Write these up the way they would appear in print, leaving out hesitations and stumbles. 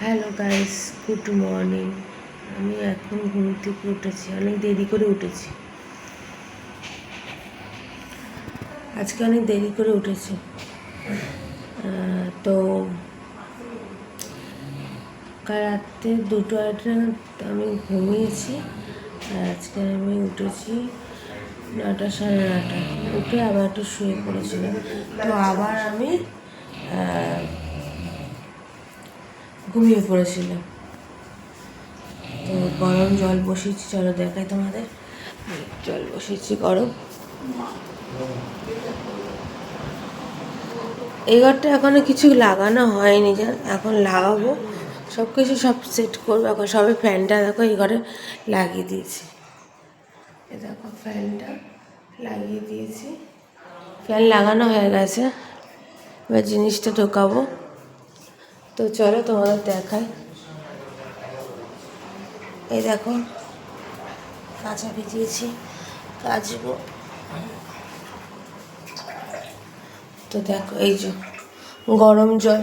Hello guys, good morning. আমি এখন ঘুম থেকে উঠেছি, অনেক দেরি করে উঠেছি। আজকে অনেক দেরি করে উঠেছি। তো কাল রাত্রে 2টা আমি ঘুমিয়েছি। আর আজকে আমি উঠেছি 9টা, সাড়ে 9টায়। উঠে আবার একটু শুয়ে পড়েছিলাম। তো আবার আমি ঘুমিয়ে পড়েছিলাম। তো গরম জল বসিয়েছি, চলো দেখাই তোমাদের। জল বসিয়েছি গরম। এই ঘরটা এখনো কিছু লাগানো হয়নি, এখন লাগাবো। সব কিছু সব সেট করবো। এখন সবে ফ্যানটা দেখো এই ঘরে লাগিয়ে দিয়েছি। এ দেখো ফ্যানটা লাগিয়ে দিয়েছি, ফ্যান লাগানো হয়ে গেছে। এবার জিনিসটা ঢোকাবো। তো চলো তোমাদের দেখাই। এই দেখো কাঁচা ভিজিয়েছি, কাচবো। তো দেখো এই যে গরম জল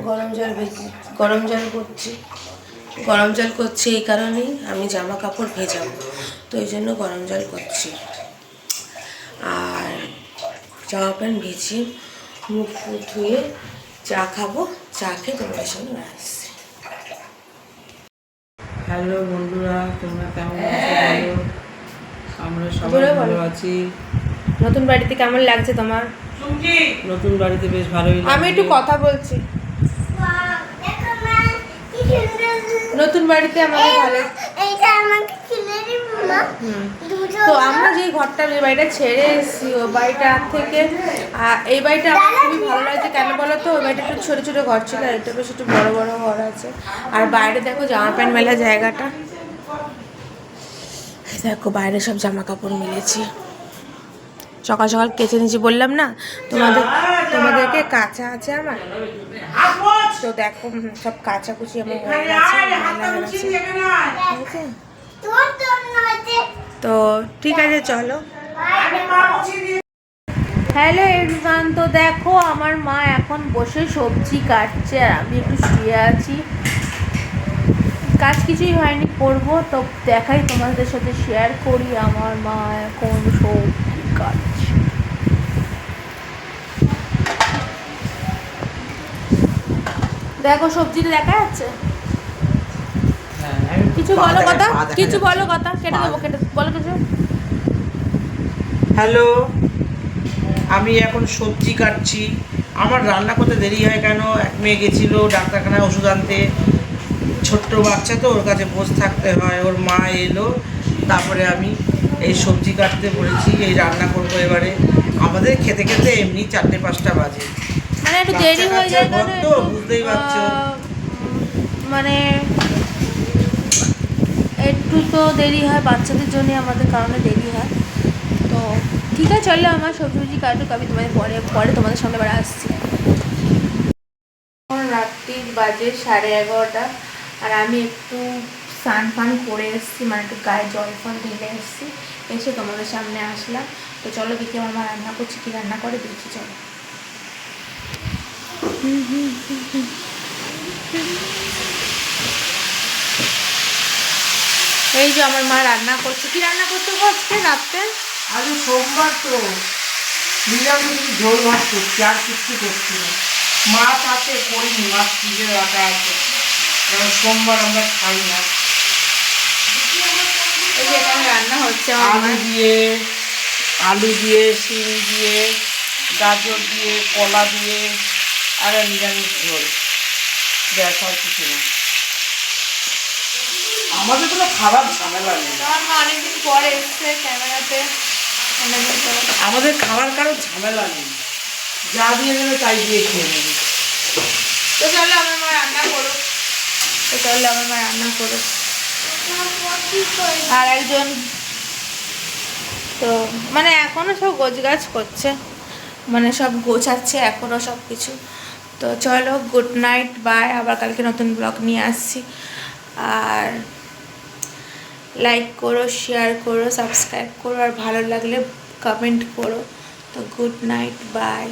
করছি। গরম জল করছি এই কারণেই, আমি জামা কাপড় ভেজাবো, তো এই জন্য গরম জল করছি। আর জামা প্যান্ট ভিজিয়ে মুখ ধুয়ে চা খাবো। চা খেয়ে তোমাদের সঙ্গে আসছি। হ্যালো বন্ধুরা, তোমরা কেমন আছো বলো? আমরা সবাই ভালো আছি। নতুন বাড়িতে কেমন লাগছে তোমার? নতুন বাড়িতে বেশ ভালোই লাগছে। আমি একটু কথা বলছি। নতুন বাড়িতে আমাদের ভালো। তো আমরা যে ঘরটা, যে বাড়িটা ছেড়ে এসেছি, ওই বাড়িটা থেকে এই বাড়িটা আমার খুবই ভালো লাগছে। কেন বলো তো? ওই বাড়িটা একটু ছোটো ছোটো ঘর ছিল, আর এটা বেশ একটু বড়ো বড়ো ঘর আছে। আর বাইরে দেখো জামা প্যান্ট মেলা জায়গাটা, দেখো বাইরে সব জামা কাপড় মেলেছি। সকাল সকাল কেচে নিয়েছি, বললাম না তোমাদেরকে কাঁচা আছে আমার। তো দেখো সব কাচাকুচি আমার হয়ে গেছে। তো ঠিক আছে, চলো। হ্যালো এভরিওয়ান, তো দেখো আমার মা এখন বসে সবজি কাটছে আর আমি একটু শুয়ে আছি। কাজ কিছুই হয়নি, করবো। তো দেখাই তোমাদের সাথে, শেয়ার করি আমার মা এখন সবজি কাটছে। দেখো সবজিটা দেখা যাচ্ছে। কিছু বলো কথা, কেটে দেবো, বলো কিছু। হ্যালো, আমি এখন সবজি কাটছি। আমার রান্না করতে দেরি হয় কেন? এক মেয়ে গেছিল ডাক্তারখানায় ওষুধ আনতে। ছোট্ট বাচ্চা তো, ওর কাছে বসে থাকতে হয়। ওর মা এলো, তারপরে আমি এই সবজি কাটতে বলেছি। এই রান্না করবো এবারে। আমাদের খেতে খেতে এমনি 4-5টা বাজে, মানে একটু দেরি হয়ে যায় তো বুঝতেই পারছো। মানে একটু তো দেরি হয় বাচ্চাদের জন্য, আমাদের কারণে দেরি হয়। তো ঠিক আছে, চলো আমার সবজি কাটুক, আমি তোমাদের পরে তোমাদের সামনে আবার আসছি। এখন রাত্রির বাজে 11:30, আর আমি একটু স্নান ফান করে এসেছি, মানে একটু গায়ে জল ফল ঢেলে এসেছি, এসে তোমাদের সামনে আসলাম। তো চলো দেখি আমার মা রান্না করছি, কী রান্না করে দেখি, চলো। এই যে আমার মা রান্না করছে। কি রান্না করতে আজকে রাত্রে? আজ সোমবার তো নিরামিষ ঝোল ভাত করছি, আর কিছু করছি না। মাছ আছে, করিনি, মাছ ফ্রিজে রাখা আছে, কারণ সোমবার আমরা খাই না। এই যে এখানে রান্না হচ্ছে আলু দিয়ে শিম দিয়ে, গাজর দিয়ে, কলা দিয়ে, আর নিরামিষ ঝোল, ব্যাস, আর কিছু না। আমাদের কোনো খাবার ঝামেলা নেই। অনেকদিন পরে এসছে ক্যামেরাতে, আমাদের খাবার কারো ঝামেলা নেই, যা দিয়ে দেবে তাই দিয়ে খেয়ে নেবে। তো চলো আমার মা রান্না করো। আর একজন তো মানে এখনো সব গোছগাছ করছে, মানে সব গোছাচ্ছে এখনো সব কিছু। তো চলো, গুড নাইট, বাই। আবার কালকে নতুন ব্লগ নিয়ে আসছি। আর লাইক করো, শেয়ার করো, সাবস্ক্রাইব করো, আর ভালো লাগলে কমেন্ট করো। তো গুড নাইট, বাই।